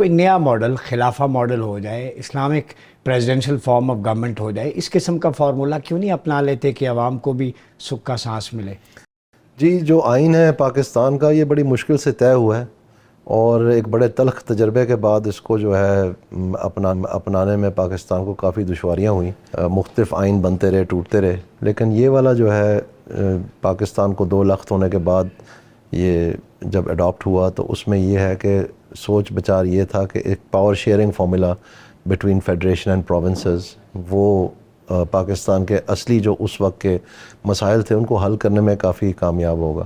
کوئی نیا model خلافہ model ہو جائے, Islamic presidential form of government ہو جائے, اس قسم کا فارمولہ کیوں نہیں اپنا لیتے کہ عوام کو بھی سکھ کا سانس ملے؟ جی, جو آئین ہے پاکستان کا یہ بڑی مشکل سے طے ہوا ہے اور ایک بڑے تلخ تجربے کے بعد اس کو جو ہے اپنانے میں پاکستان کو کافی دشواریاں ہوئیں. مختلف آئین بنتے رہے, ٹوٹتے رہے, لیکن یہ والا جو ہے پاکستان کو 2 لخت ہونے کے بعد یہ جب اڈاپٹ ہوا تو اس میں یہ ہے کہ سوچ بچار یہ تھا کہ ایک power sharing formula between federation and provinces وہ پاکستان کے اصلی جو اس وقت کے مسائل تھے ان کو حل کرنے میں کافی کامیاب ہوگا.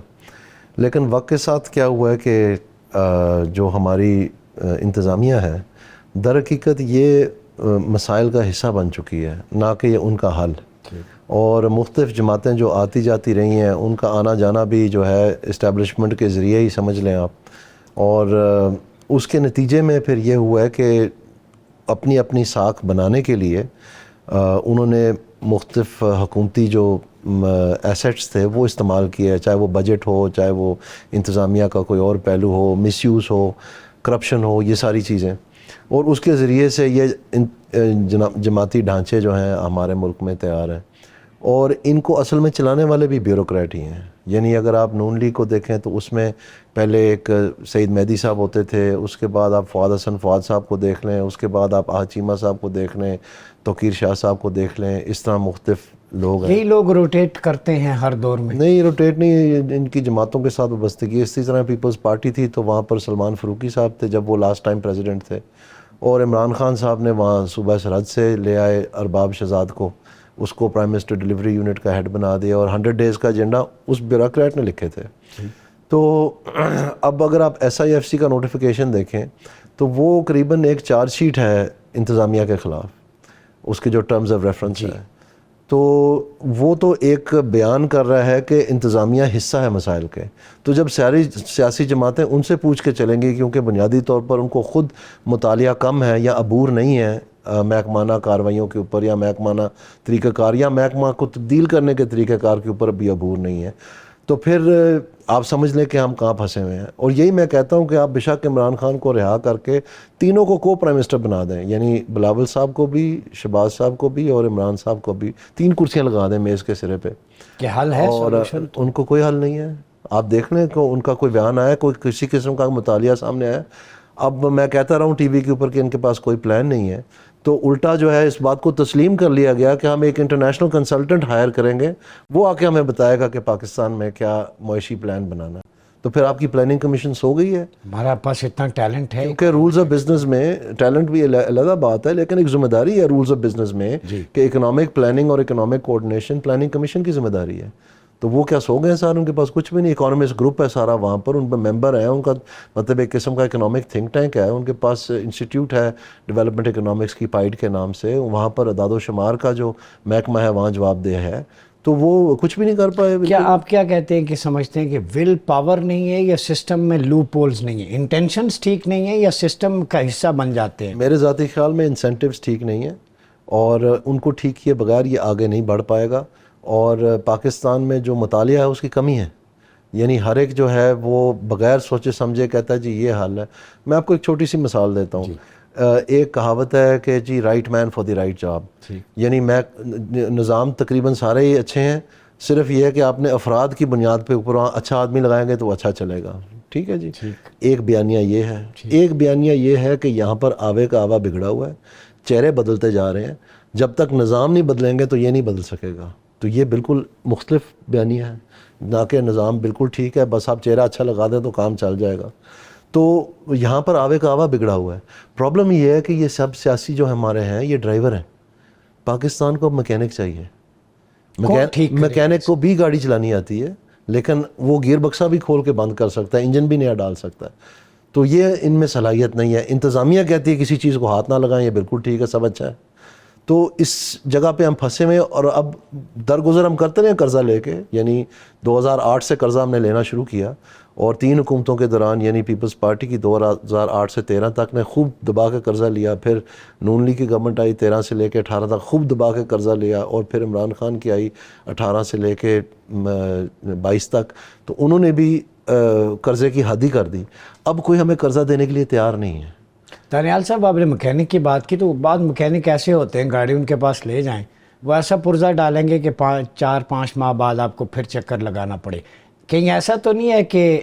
لیکن وقت کے ساتھ کیا ہوا ہے کہ جو ہماری انتظامیہ ہے در حقیقت یہ مسائل کا حصہ بن چکی ہے, نہ کہ یہ ان کا حل. اور مختلف جماعتیں جو آتی جاتی رہی ہیں ان کا آنا جانا بھی جو ہے اسٹیبلشمنٹ کے ذریعے ہی سمجھ لیں آپ, اور اس کے نتیجے میں پھر یہ ہوا ہے کہ اپنی اپنی ساکھ بنانے کے لیے انہوں نے مختلف حکومتی جو ایسٹس تھے وہ استعمال کیے, چاہے وہ بجٹ ہو, چاہے وہ انتظامیہ کا کوئی اور پہلو ہو, مس یوز ہو, کرپشن ہو, یہ ساری چیزیں. اور اس کے ذریعے سے یہ جماعتی ڈھانچے جو ہیں ہمارے ملک میں تیار ہیں, اور ان کو اصل میں چلانے والے بھی بیوروکریٹ ہی ہیں. یعنی اگر آپ نون لیگ کو دیکھیں تو اس میں پہلے ایک سعید مہدی صاحب ہوتے تھے, اس کے بعد آپ فواد حسن فواد صاحب کو دیکھ لیں, اس کے بعد آپ آہد چیمہ صاحب کو دیکھ لیں, توقیر شاہ صاحب کو دیکھ لیں, اس طرح مختلف لوگ ہیں. یہی لوگ روٹیٹ کرتے ہیں ہر دور میں؟ نہیں, روٹیٹ نہیں, ان کی جماعتوں کے ساتھ وابستگی. اسی طرح پیپلز پارٹی تھی تو وہاں پر سلمان فاروقی صاحب تھے جب وہ لاسٹ ٹائم پریزیڈنٹ تھے, اور عمران خان صاحب نے وہاں صوبہ سرحد سے لے آئے ارباب شہزاد کو, اس کو پرائم منسٹر ڈیلیوری یونٹ کا ہیڈ بنا دیا, اور 100 ڈیز کا ایجنڈا اس بیوروکریٹ نے لکھے تھے. تو اب اگر آپ SIFC کا نوٹیفیکیشن دیکھیں تو وہ قریباً ایک چارج شیٹ ہے انتظامیہ کے خلاف, اس کے جو ٹرمز آف ریفرنس ہے, تو وہ تو ایک بیان کر رہا ہے کہ انتظامیہ حصہ ہے مسائل کے. تو جب ساری سیاسی جماعتیں ان سے پوچھ کے چلیں گی, کیونکہ بنیادی طور پر ان کو خود مطالعہ کم ہے یا عبور نہیں ہے محکمانہ کارروائیوں کے اوپر, یا محکمانہ طریقہ کار, یا محکمہ کو تبدیل کرنے کے طریقہ کار کے اوپر بھی عبور نہیں ہے, تو پھر آپ سمجھ لیں کہ ہم کہاں پھنسے ہوئے ہیں. اور یہی میں کہتا ہوں کہ آپ بشک عمران خان کو رہا کر کے تینوں کو پرائم منسٹر بنا دیں, یعنی بلاول صاحب کو بھی, شہباز صاحب کو بھی, اور عمران صاحب کو بھی, 3 کرسیاں لگا دیں میز کے سرے پہ. کیا حل ہے؟ اور ان کو کوئی حل نہیں ہے. آپ دیکھ لیں کہ ان کا کوئی بیان آیا, کوئی کسی قسم کا مطالعہ سامنے آیا. اب میں کہتا رہا ہوں ٹی وی کے اوپر کہ ان کے پاس کوئی پلان نہیں ہے, تو الٹا جو ہے اس بات کو تسلیم کر لیا گیا کہ ہم ایک انٹرنیشنل کنسلٹنٹ ہائر کریں گے, وہ آ کے ہمیں بتائے گا کہ پاکستان میں کیا معاشی پلان بنانا. تو پھر آپ کی پلاننگ کمیشن سو گئی ہے. ہمارا پاس اتنا ٹیلنٹ ہے, کیونکہ رولز آف بزنس میں ٹیلنٹ بھی علیحدہ بات ہے, لیکن ایک ذمہ داری ہے رولز آف بزنس میں کہ اکنامک پلاننگ اور اکنامک کوآرڈینیشن پلاننگ کمیشن کی ذمہ داری ہے. تو وہ کیا سو گئے سارے؟ ان کے پاس کچھ بھی نہیں. اکانومسٹ گروپ ہے سارا وہاں پر, ان پہ ممبر ہیں, ان کا مطلب ایک قسم کا اکنامک تھنک ٹینک ہے. ان کے پاس انسٹیٹیوٹ ہے ڈیولپمنٹ اکنامکس کی پائیڈ کے نام سے, وہاں پر اعداد و شمار کا جو محکمہ ہے وہاں جواب دہ ہے, تو وہ کچھ بھی نہیں کر پائے. کیا آپ کیا کہتے ہیں کہ سمجھتے ہیں کہ ول پاور نہیں ہے, یا سسٹم میں لوپ ہولز نہیں ہیں, انٹینشنز ٹھیک نہیں ہیں, یا سسٹم کا حصہ بن جاتے ہیں؟ میرے ذاتی خیال میں انسینٹیوز ٹھیک نہیں ہیں, اور ان کو ٹھیک کیے بغیر یہ آگے نہیں بڑھ پائے گا. اور پاکستان میں جو مطالعہ ہے اس کی کمی ہے, یعنی ہر ایک جو ہے وہ بغیر سوچے سمجھے کہتا ہے جی یہ حل ہے. میں آپ کو ایک چھوٹی سی مثال دیتا ہوں. ایک کہاوت ہے کہ جی right man for the right job, یعنی نظام تقریباً سارے ہی اچھے ہیں, صرف یہ ہے کہ آپ نے افراد کی بنیاد پہ اوپر اچھا آدمی لگائیں گے تو وہ اچھا چلے گا. ٹھیک ہے جی. ایک بیانیہ یہ ہے, ایک بیانیہ یہ ہے کہ یہاں پر آوے کا آوا بگڑا ہوا ہے, چہرے بدلتے جا رہے ہیں, جب تک نظام نہیں بدلیں گے تو یہ نہیں بدل سکے گا. تو یہ بالکل مختلف بیانیہ ہے, نہ کہ نظام بالکل ٹھیک ہے بس آپ چہرہ اچھا لگا دیں تو کام چل جائے گا. تو یہاں پر آوے کا آوا بگڑا ہوا ہے. پرابلم یہ ہے کہ یہ سب سیاسی جو ہمارے ہیں یہ ڈرائیور ہیں. پاکستان کو مکینک چاہیے. مکینک کو بھی گاڑی چلانی آتی ہے, لیکن وہ گیئر بکسا بھی کھول کے بند کر سکتا ہے, انجن بھی نیا ڈال سکتا ہے. تو یہ ان میں صلاحیت نہیں ہے. انتظامیہ کہتی ہے کسی چیز کو ہاتھ نہ لگائیں, یہ بالکل ٹھیک ہے, سب اچھا ہے. تو اس جگہ پہ ہم پھنسے ہوئے, اور اب درگزر ہم کرتے رہے قرضہ لے کے, یعنی 2008 سے قرضہ ہم نے لینا شروع کیا, اور 3 حکومتوں کے دوران یعنی پیپلز پارٹی کی 2008 سے 13 تک نے خوب دبا کے قرضہ لیا, پھر نون لیگ کی گورنمنٹ آئی 13 سے لے کے 18 تک خوب دبا کے قرضہ لیا, اور پھر عمران خان کی آئی 18 سے لے کے 22 تک, تو انہوں نے بھی قرضے کی حد ہی کر دی. اب کوئی ہمیں قرضہ دینے کے لیے تیار نہیں ہے. دانیال صاحب آپ نے مکینک کی بات کی، تو بعض مکینک ایسے ہوتے ہیں گاڑی ان کے پاس لے جائیں وہ ایسا پرزہ ڈالیں گے کہ 4-5 ماہ بعد آپ کو پھر چکر لگانا پڑے. کہیں ایسا تو نہیں ہے کہ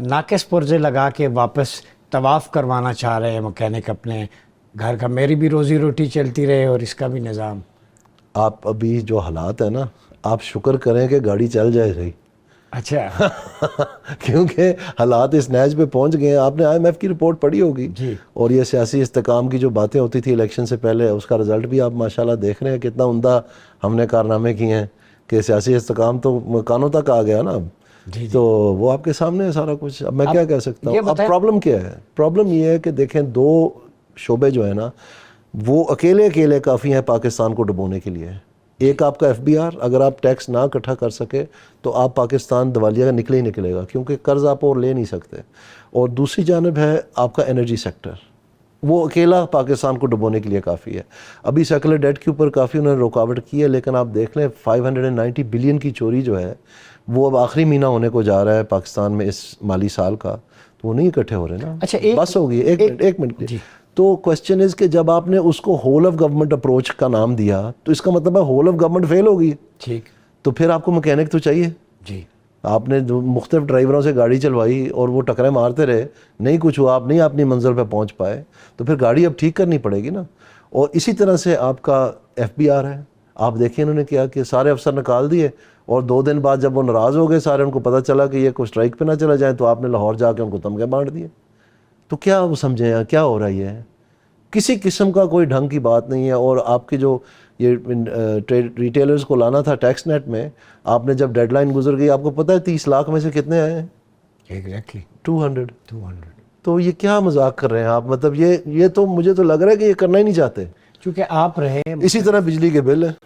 ناقص پرزے لگا کے واپس طواف کروانا چاہ رہے ہیں مکینک اپنے گھر کا؟ میری بھی روزی روٹی چلتی رہے اور اس کا بھی نظام. آپ ابھی جو حالات ہیں نا، آپ شکر کریں کہ گاڑی چل جائے صحیح. اچھا. کیونکہ حالات اس نیج پہ پہنچ گئے ہیں. آپ نے IMF کی رپورٹ پڑھی ہوگی جی. اور یہ سیاسی استحکام کی جو باتیں ہوتی تھی الیکشن سے پہلے، اس کا رزلٹ بھی آپ ماشاءاللہ دیکھ رہے ہیں کتنا عمدہ ہم نے کارنامے کیے ہیں کہ سیاسی استحکام تو مکانوں تک آ گیا نا اب. جی. تو وہ آپ کے سامنے ہے سارا کچھ. اب میں کیا کہہ سکتا ہوں. اب بتائیں. پرابلم کیا ہے؟ پرابلم یہ ہے کہ دیکھیں 2 شعبے جو ہیں نا وہ اکیلے کافی ہیں پاکستان کو ڈبونے کے لیے. ایک آپ کا FBR، اگر آپ ٹیکس نہ اکٹھا کر سکے تو آپ پاکستان دیوالیہ کا نکلے گا، کیونکہ قرض آپ اور لے نہیں سکتے. اور دوسری جانب ہے آپ کا انرجی سیکٹر، وہ اکیلا پاکستان کو ڈبونے کے لیے کافی ہے. ابھی سیکولر ڈیٹ کے اوپر کافی انہوں نے رکاوٹ کی ہے، لیکن آپ دیکھ لیں 590 بلین کی چوری جو ہے وہ اب آخری مہینہ ہونے کو جا رہا ہے پاکستان میں اس مالی سال کا، تو وہ نہیں اکٹھے ہو رہے نا. اچھا بس ہوگی. ایک منٹ. جی. تو کوشچن از کہ جب آپ نے اس کو ہول آف گورنمنٹ اپروچ کا نام دیا تو اس کا مطلب ہے ہول آف گورنمنٹ فیل ہوگی. ٹھیک. تو پھر آپ کو مکینک تو چاہیے. جی. آپ نے مختلف ڈرائیوروں سے گاڑی چلوائی اور وہ ٹکریں مارتے رہے، نہیں کچھ ہوا، آپ نہیں اپنی منزل پہ پہنچ پائے، تو پھر گاڑی اب ٹھیک کرنی پڑے گی نا. اور اسی طرح سے آپ کا FBR ہے. آپ دیکھیں انہوں نے کیا کہ سارے افسر نکال دیے اور 2 دن بعد جب وہ ناراض ہو گئے سارے، ان کو پتہ چلا کہ یہ کوئی اسٹرائک پہ نہ چلا جائیں، تو آپ نے لاہور جا کے ان کو تمغے بانٹ دیے. تو کیا وہ سمجھیں کیا ہو رہا ہے؟ یہ کسی قسم کا کوئی ڈھنگ کی بات نہیں ہے. اور آپ کی جو یہ ریٹیلرز کو لانا تھا ٹیکس نیٹ میں، آپ نے جب ڈیڈ لائن گزر گئی، آپ کو پتہ ہے 30 لاکھ میں سے کتنے آئے ہیں؟ ایگزیکٹلی 200. 200. تو یہ کیا مذاق کر رہے ہیں آپ؟ مطلب یہ تو مجھے تو لگ رہا ہے کہ یہ کرنا ہی نہیں چاہتے. چونکہ آپ رہے. اسی طرح بجلی کے بل ہے.